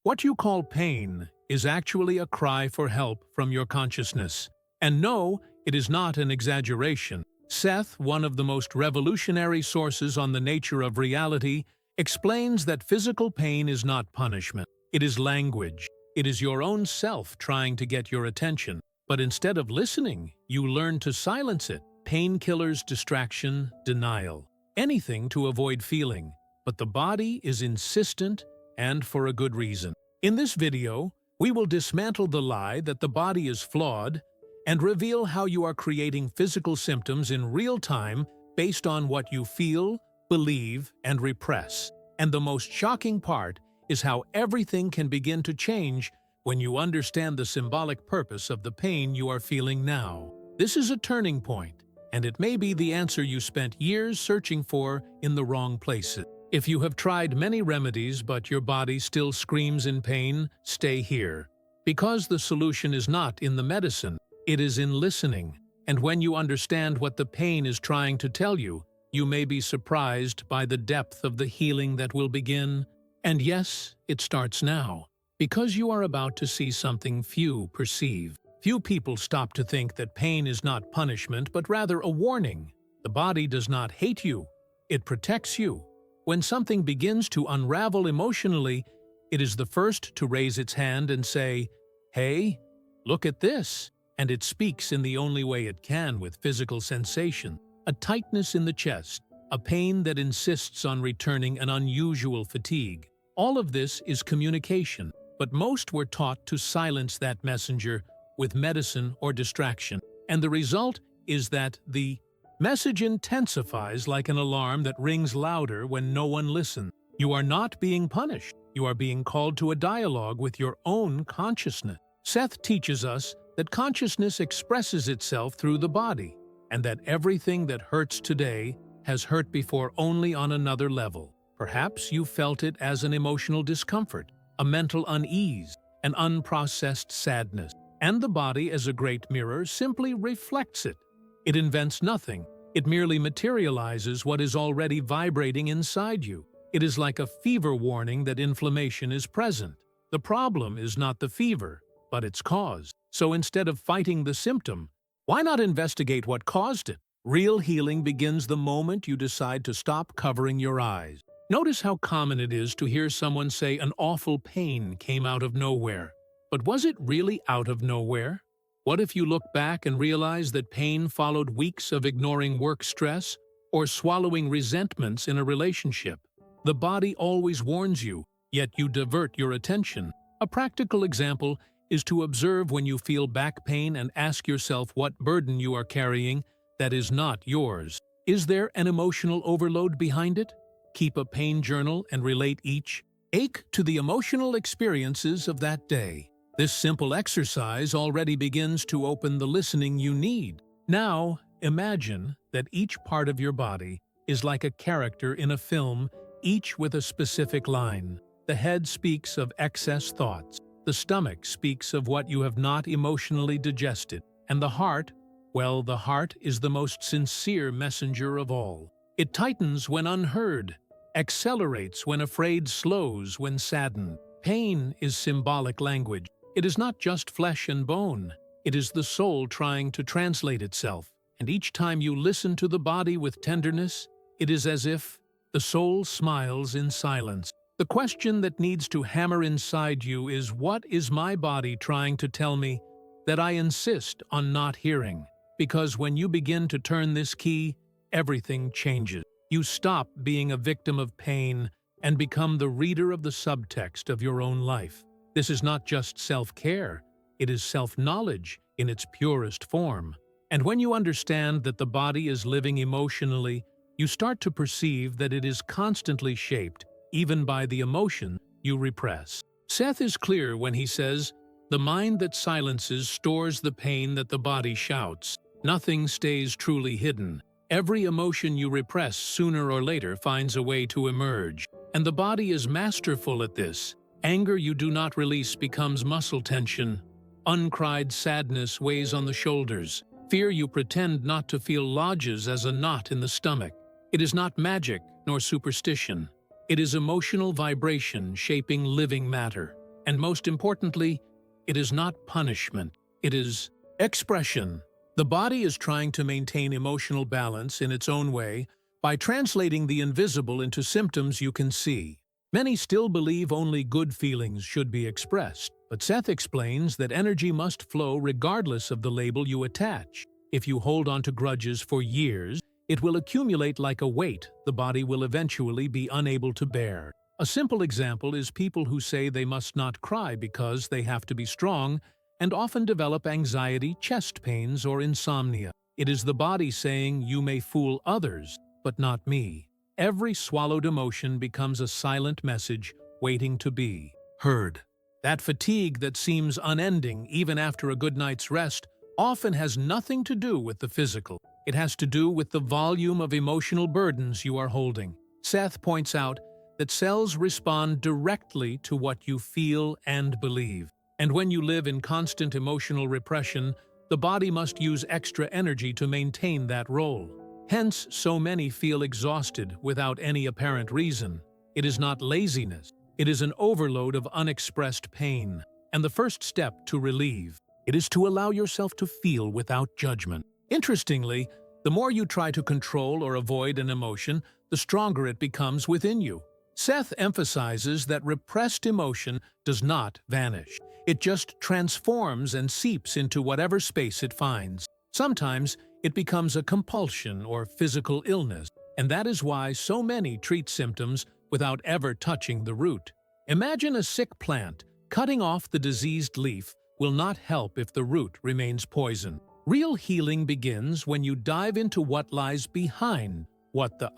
What you call pain is actually a cry for help from your consciousness. And no, it is not an exaggeration. Seth, one of the most revolutionary sources on the nature of reality, explains that physical pain is not punishment. It is language. It is your own self trying to get your attention. But instead of listening, you learn to silence it. Painkillers, distraction, denial. Anything to avoid feeling. But the body is insistent, and for a good reason. In this video, we will dismantle the lie that the body is flawed and reveal how you are creating physical symptoms in real time based on what you feel, believe, and repress. And the most shocking part is how everything can begin to change when you understand the symbolic purpose of the pain you are feeling now. This is a turning point, and it may be the answer you spent years searching for in the wrong places. If you have tried many remedies but your body still screams in pain, stay here. Because the solution is not in the medicine, it is in listening. And when you understand what the pain is trying to tell you, you may be surprised by the depth of the healing that will begin. And yes, it starts now. Because you are about to see something few perceive. Few people stop to think that pain is not punishment but rather a warning. The body does not hate you, it protects you. When something begins to unravel emotionally, it is the first to raise its hand and say, "Hey, look at this." And it speaks in the only way it can with physical sensation. A tightness in the chest, a pain that insists on returning an unusual fatigue. All of this is communication, but most were taught to silence that messenger with medicine or distraction. And the result is that the message intensifies like an alarm that rings louder when no one listens. You are not being punished. You are being called to a dialogue with your own consciousness. Seth teaches us that consciousness expresses itself through the body, and that everything that hurts today has hurt before only on another level. Perhaps you felt it as an emotional discomfort, a mental unease, an unprocessed sadness. And the body, as a great mirror, simply reflects it. It invents nothing. It merely materializes what is already vibrating inside you. It is like a fever warning that inflammation is present. The problem is not the fever, but its cause. So instead of fighting the symptom, why not investigate what caused it? Real healing begins the moment you decide to stop covering your eyes. Notice how common it is to hear someone say an awful pain came out of nowhere. But was it really out of nowhere? What if you look back and realize that pain followed weeks of ignoring work stress or swallowing resentments in a relationship? The body always warns you, yet you divert your attention. A practical example is to observe when you feel back pain and ask yourself what burden you are carrying that is not yours. Is there an emotional overload behind it? Keep a pain journal and relate each ache to the emotional experiences of that day. This simple exercise already begins to open the listening you need. Now, imagine that each part of your body is like a character in a film, each with a specific line. The head speaks of excess thoughts. The stomach speaks of what you have not emotionally digested. And the heart, well, the heart is the most sincere messenger of all. It tightens when unheard, accelerates when afraid, slows when saddened. Pain is symbolic language. It is not just flesh and bone. It is the soul trying to translate itself. And each time you listen to the body with tenderness, it is as if the soul smiles in silence. The question that needs to hammer inside you is, what is my body trying to tell me that I insist on not hearing? Because when you begin to turn this key, everything changes. You stop being a victim of pain and become the reader of the subtext of your own life. This is not just self-care, it is self-knowledge in its purest form. And when you understand that the body is living emotionally, you start to perceive that it is constantly shaped, even by the emotion you repress. Seth is clear when he says, "The mind that silences stores the pain that the body shouts. Nothing stays truly hidden. Every emotion you repress sooner or later finds a way to emerge. And the body is masterful at this. Anger you do not release becomes muscle tension. Uncried sadness weighs on the shoulders. Fear you pretend not to feel lodges as a knot in the stomach. It is not magic nor superstition. It is emotional vibration shaping living matter. And most importantly, it is not punishment. It is expression. The body is trying to maintain emotional balance in its own way by translating the invisible into symptoms you can see. Many still believe only good feelings should be expressed, but Seth explains that energy must flow regardless of the label you attach. If you hold on to grudges for years, it will accumulate like a weight the body will eventually be unable to bear. A simple example is people who say they must not cry because they have to be strong and often develop anxiety, chest pains, or insomnia. It is the body saying, "You may fool others, but not me." Every swallowed emotion becomes a silent message waiting to be heard. That fatigue that seems unending even after a good night's rest often has nothing to do with the physical. It has to do with the volume of emotional burdens you are holding. Seth points out that cells respond directly to what you feel and believe. And when you live in constant emotional repression, the body must use extra energy to maintain that role. Hence, so many feel exhausted without any apparent reason. It is not laziness. It is an overload of unexpressed pain. And the first step to relieve it is to allow yourself to feel without judgment. Interestingly, the more you try to control or avoid an emotion, the stronger it becomes within you. Seth emphasizes that repressed emotion does not vanish. It just transforms and seeps into whatever space it finds. Sometimes it becomes a compulsion or physical illness, and that is why so many treat symptoms without ever touching the root. Imagine a sick plant. Cutting off the diseased leaf will not help if the root remains poison. Real healing begins when you dive into what lies behind what the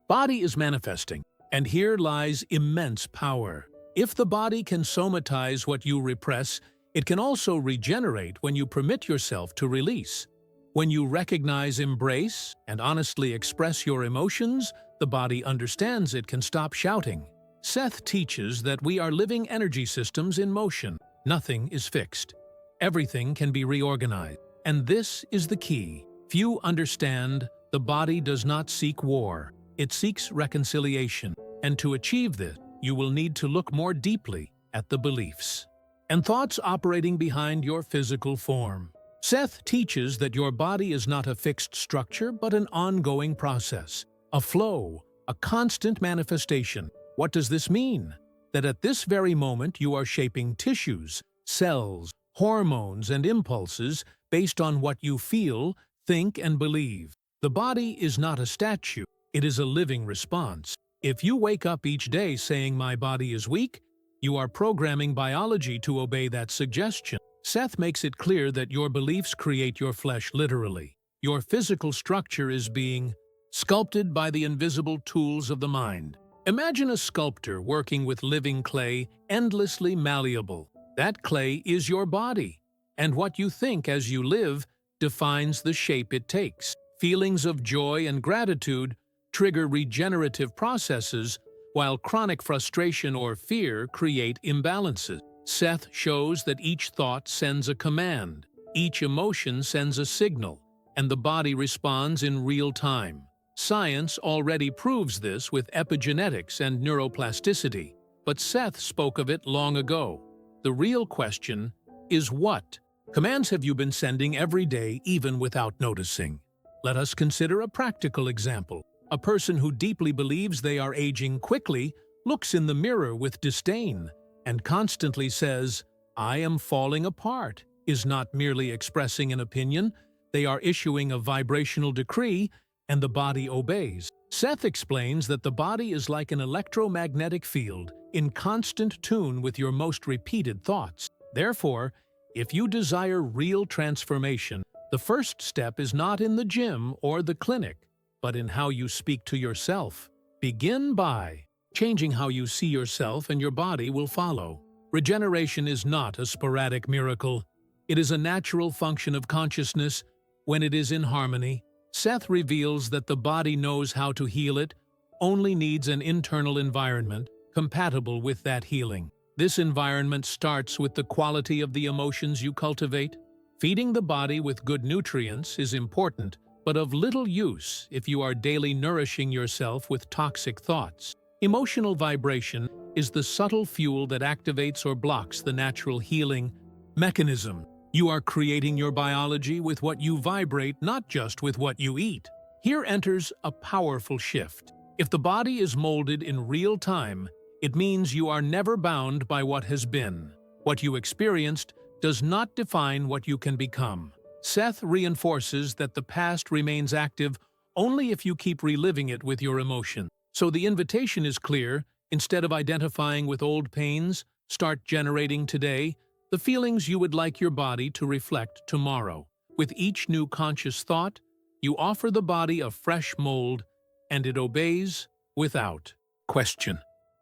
body is manifesting. And here lies immense power. If the body can somatize what you repress, it can also regenerate when you permit yourself to release. When you recognize, embrace, and honestly express your emotions, the body understands it can stop shouting. Seth teaches that we are living energy systems in motion. Nothing is fixed. Everything can be reorganized. And this is the key. Few understand the body does not seek war. It seeks reconciliation. And to achieve this, you will need to look more deeply at the beliefs and thoughts operating behind your physical form. Seth teaches that your body is not a fixed structure but an ongoing process, a flow, a constant manifestation. What does this mean? That at this very moment you are shaping tissues, cells, hormones, and impulses based on what you feel, think, and believe. The body is not a statue. It is a living response. If you wake up each day saying, "My body is weak," you are programming biology to obey that suggestion. Seth makes it clear that your beliefs create your flesh literally. Your physical structure is being sculpted by the invisible tools of the mind. Imagine a sculptor working with living clay, endlessly malleable. That clay is your body, and what you think as you live defines the shape it takes. Feelings of joy and gratitude trigger regenerative processes, while chronic frustration or fear create imbalances. Seth shows that each thought sends a command, each emotion sends a signal, and the body responds in real time. Science already proves this with epigenetics and neuroplasticity, but Seth spoke of it long ago. The real question is what commands have you been sending every day even without noticing? Let us consider a practical example. A person who deeply believes they are aging quickly looks in the mirror with disdain and constantly says, "I am falling apart," is not merely expressing an opinion, they are issuing a vibrational decree, and the body obeys. Seth explains that the body is like an electromagnetic field in constant tune with your most repeated thoughts. Therefore, if you desire real transformation, the first step is not in the gym or the clinic, but in how you speak to yourself. Begin by changing how you see yourself, and your body will follow. Regeneration is not a sporadic miracle. It is a natural function of consciousness when it is in harmony. Seth reveals that the body knows how to heal. It only needs an internal environment compatible with that healing. This environment starts with the quality of the emotions you cultivate. Feeding the body with good nutrients is important, but of little use if you are daily nourishing yourself with toxic thoughts. Emotional vibration is the subtle fuel that activates or blocks the natural healing mechanism. You are creating your biology with what you vibrate, not just with what you eat. Here enters a powerful shift. If the body is molded in real time, it means you are never bound by what has been. What you experienced does not define what you can become. Seth reinforces that the past remains active only if you keep reliving it with your emotion. So the invitation is clear. Instead of identifying with old pains, start generating today the feelings you would like your body to reflect tomorrow. With each new conscious thought, you offer the body a fresh mold, and it obeys without question.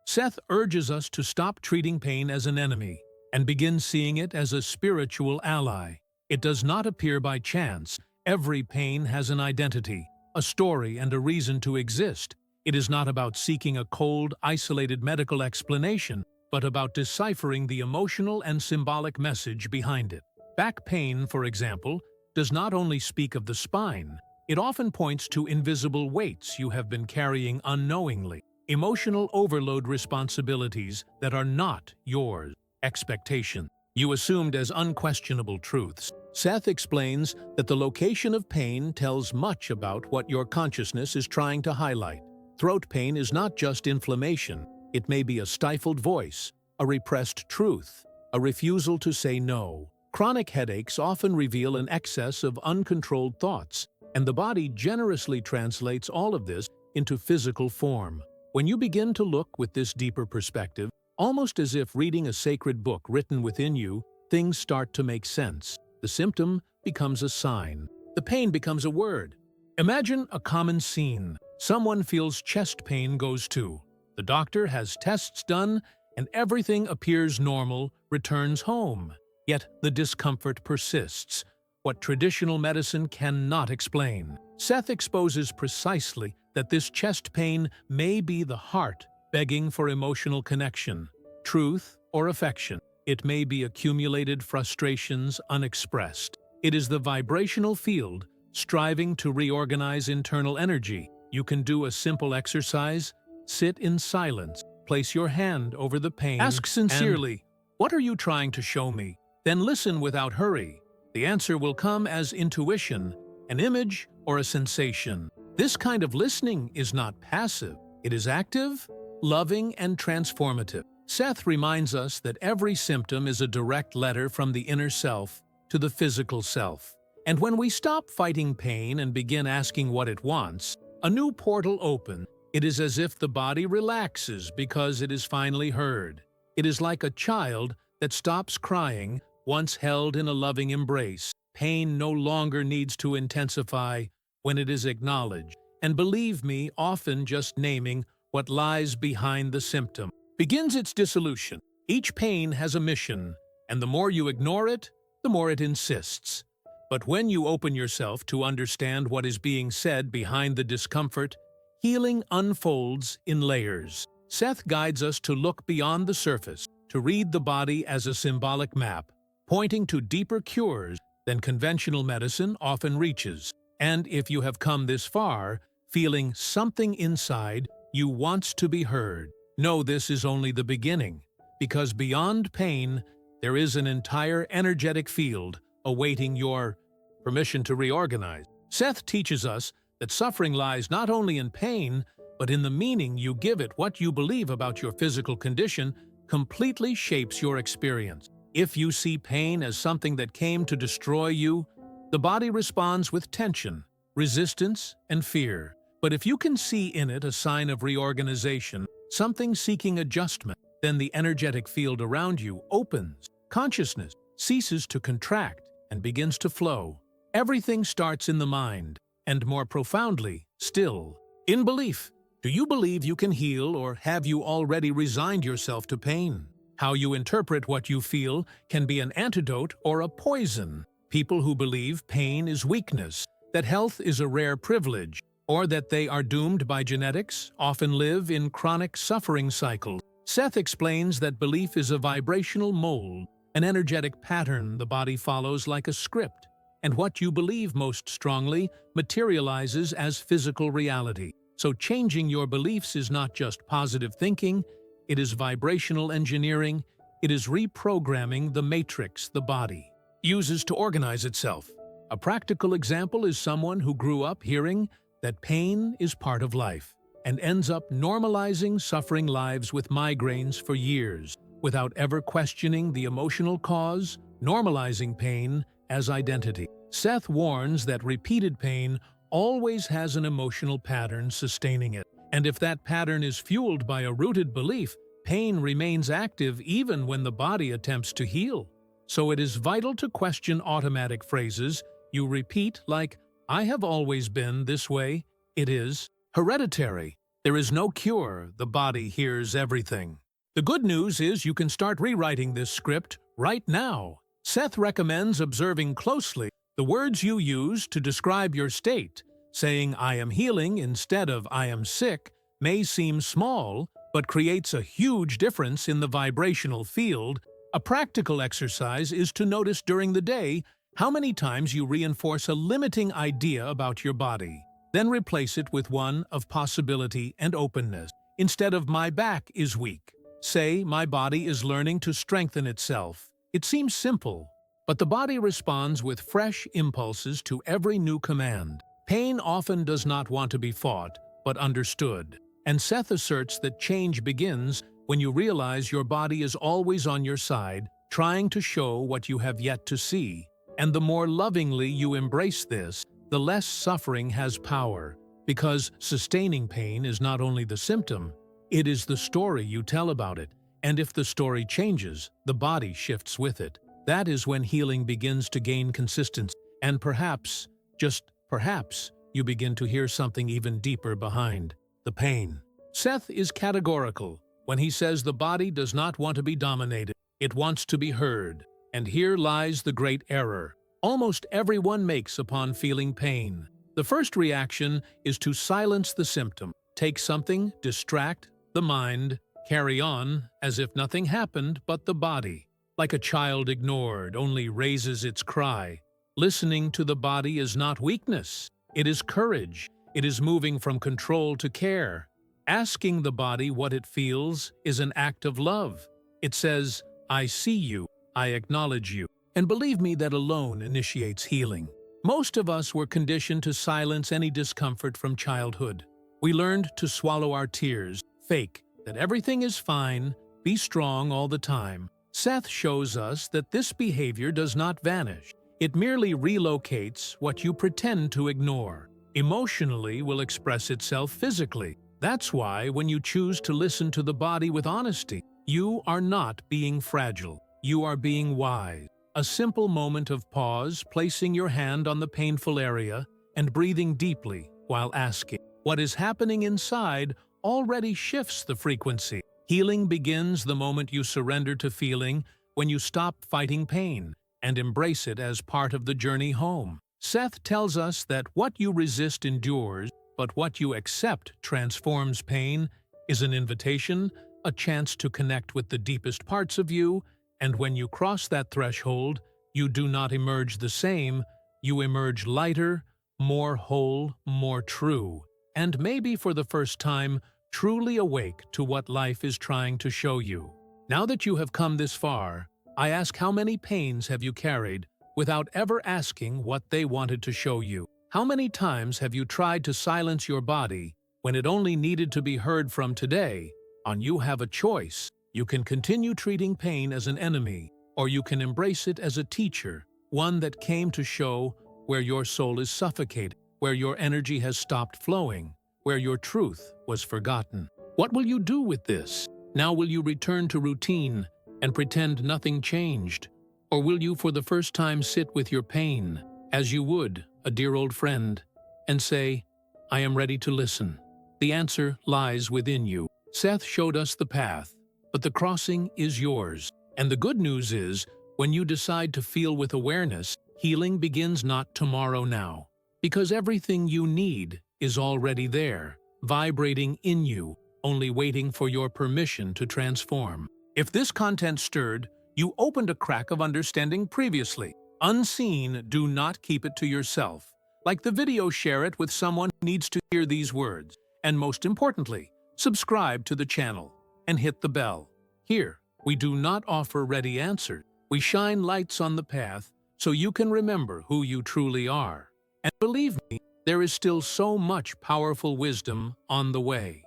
Seth urges us to stop treating pain as an enemy and begin seeing it as a spiritual ally. It does not appear by chance. Every pain has an identity, a story, and a reason to exist. It is not about seeking a cold, isolated medical explanation, but about deciphering the emotional and symbolic message behind it. Back pain, for example, does not only speak of the spine. It often points to invisible weights you have been carrying unknowingly, emotional overload, responsibilities that are not yours, expectations you assumed as unquestionable truths. Seth explains that the location of pain tells much about what your consciousness is trying to highlight. Throat pain is not just inflammation. It may be a stifled voice, a repressed truth, a refusal to say no. Chronic headaches often reveal an excess of uncontrolled thoughts, and the body generously translates all of this into physical form. When you begin to look with this deeper perspective, almost as if reading a sacred book written within you, things start to make sense. The symptom becomes a sign. The pain becomes a word. Imagine a common scene. Someone feels chest pain, goes to the doctor, has tests done, and everything appears normal, returns home. Yet the discomfort persists, what traditional medicine cannot explain. Seth exposes precisely that this chest pain may be the heart begging for emotional connection, truth, or affection. It may be accumulated frustrations unexpressed. It is the vibrational field striving to reorganize internal energy. You can do a simple exercise. Sit in silence. Place your hand over the pain. Ask sincerely, "What are you trying to show me?" Then listen without hurry. The answer will come as intuition, an image, or a sensation. This kind of listening is not passive. It is active, loving, and transformative. Seth reminds us that every symptom is a direct letter from the inner self to the physical self. And when we stop fighting pain and begin asking what it wants, a new portal opens. It is as if the body relaxes because it is finally heard. It is like a child that stops crying, once held in a loving embrace. Pain no longer needs to intensify when it is acknowledged. And believe me, often just naming what lies behind the symptom begins its dissolution. Each pain has a mission, and the more you ignore it, the more it insists. But when you open yourself to understand what is being said behind the discomfort, healing unfolds in layers. Seth guides us to look beyond the surface, to read the body as a symbolic map, pointing to deeper cures than conventional medicine often reaches. And if you have come this far, feeling something inside you wants to be heard, know this is only the beginning, because beyond pain, there is an entire energetic field awaiting your permission to reorganize. Seth teaches us that suffering lies not only in pain, but in the meaning you give it. What you believe about your physical condition completely shapes your experience. If you see pain as something that came to destroy you, the body responds with tension, resistance, and fear. But if you can see in it a sign of reorganization, something seeking adjustment, then the energetic field around you opens. Consciousness ceases to contract and begins to flow. Everything starts in the mind, and more profoundly, still, in belief. Do you believe you can heal, or have you already resigned yourself to pain? How you interpret what you feel can be an antidote or a poison. People who believe pain is weakness, that health is a rare privilege, or that they are doomed by genetics, often live in chronic suffering cycles. Seth explains that belief is a vibrational mold, an energetic pattern the body follows like a script, and what you believe most strongly materializes as physical reality. So changing your beliefs is not just positive thinking, It is vibrational engineering. It is reprogramming the matrix the body uses to organize itself. A practical example is someone who grew up hearing that pain is part of life and ends up normalizing suffering lives with migraines for years without ever questioning the emotional cause, normalizing pain as identity. Seth warns that repeated pain always has an emotional pattern sustaining it. And if that pattern is fueled by a rooted belief, pain remains active even when the body attempts to heal. So it is vital to question automatic phrases you repeat like, "I have always been this way." It is hereditary. There is no cure. The body hears everything. The good news is you can start rewriting this script right now. Seth recommends observing closely the words you use to describe your state. Saying "I am healing" instead of "I am sick" may seem small, but creates a huge difference in the vibrational field. A practical exercise is to notice during the day how many times you reinforce a limiting idea about your body. Then replace it with one of possibility and openness. Instead of "my back is weak," say "my body is learning to strengthen itself." It seems simple, but the body responds with fresh impulses to every new command. Pain often does not want to be fought, but understood. And Seth asserts that change begins when you realize your body is always on your side, trying to show what you have yet to see. And the more lovingly you embrace this, the less suffering has power, because sustaining pain is not only the symptom, it is the story you tell about it. And if the story changes, the body shifts with it. That is when healing begins to gain consistency, and perhaps, just perhaps, you begin to hear something even deeper behind the pain. Seth is categorical when he says the body does not want to be dominated, it wants to be heard. And here lies the great error almost everyone makes upon feeling pain. The first reaction is to silence the symptom, take something, distract the mind, carry on as if nothing happened, but the body, like a child ignored, only raises its cry. Listening to the body is not weakness, it is courage. It is moving from control to care. Asking the body what it feels is an act of love. It says, "I see you, I acknowledge you." And believe me, that alone initiates healing. Most of us were conditioned to silence any discomfort from childhood. We learned to swallow our tears, fake that everything is fine, be strong all the time. Seth shows us that this behavior does not vanish. It merely relocates what you pretend to ignore. Emotionally will express itself physically. That's why when you choose to listen to the body with honesty, you are not being fragile. You are being wise. A simple moment of pause, placing your hand on the painful area, and breathing deeply while asking what is happening inside already shifts the frequency. Healing begins the moment you surrender to feeling, when you stop fighting pain and embrace it as part of the journey home. Seth tells us that what you resist endures, but what you accept transforms. Pain is an invitation, a chance to connect with the deepest parts of you, and when you cross that threshold, you do not emerge the same, you emerge lighter, more whole, more true, and maybe for the first time, truly awake to what life is trying to show you. Now that you have come this far, I ask, how many pains have you carried without ever asking what they wanted to show you? How many times have you tried to silence your body when it only needed to be heard from? Today, you have a choice. You can continue treating pain as an enemy, or you can embrace it as a teacher, one that came to show where your soul is suffocated, where your energy has stopped flowing, where your truth was forgotten. What will you do with this? Now will you return to routine and pretend nothing changed? Or will you for the first time sit with your pain, as you would a dear old friend, and say, "I am ready to listen"? The answer lies within you. Seth showed us the path, but the crossing is yours. And the good news is, when you decide to feel with awareness, healing begins not tomorrow now, because everything you need is already there, vibrating in you, only waiting for your permission to transform. If this content stirred, you opened a crack of understanding previously unseen, do not keep it to yourself. Like the video, share it with someone who needs to hear these words. And most importantly, subscribe to the channel. and hit the bell. Here, we do not offer ready answers. We shine lights on the path so you can remember who you truly are. And believe me, there is still so much powerful wisdom on the way.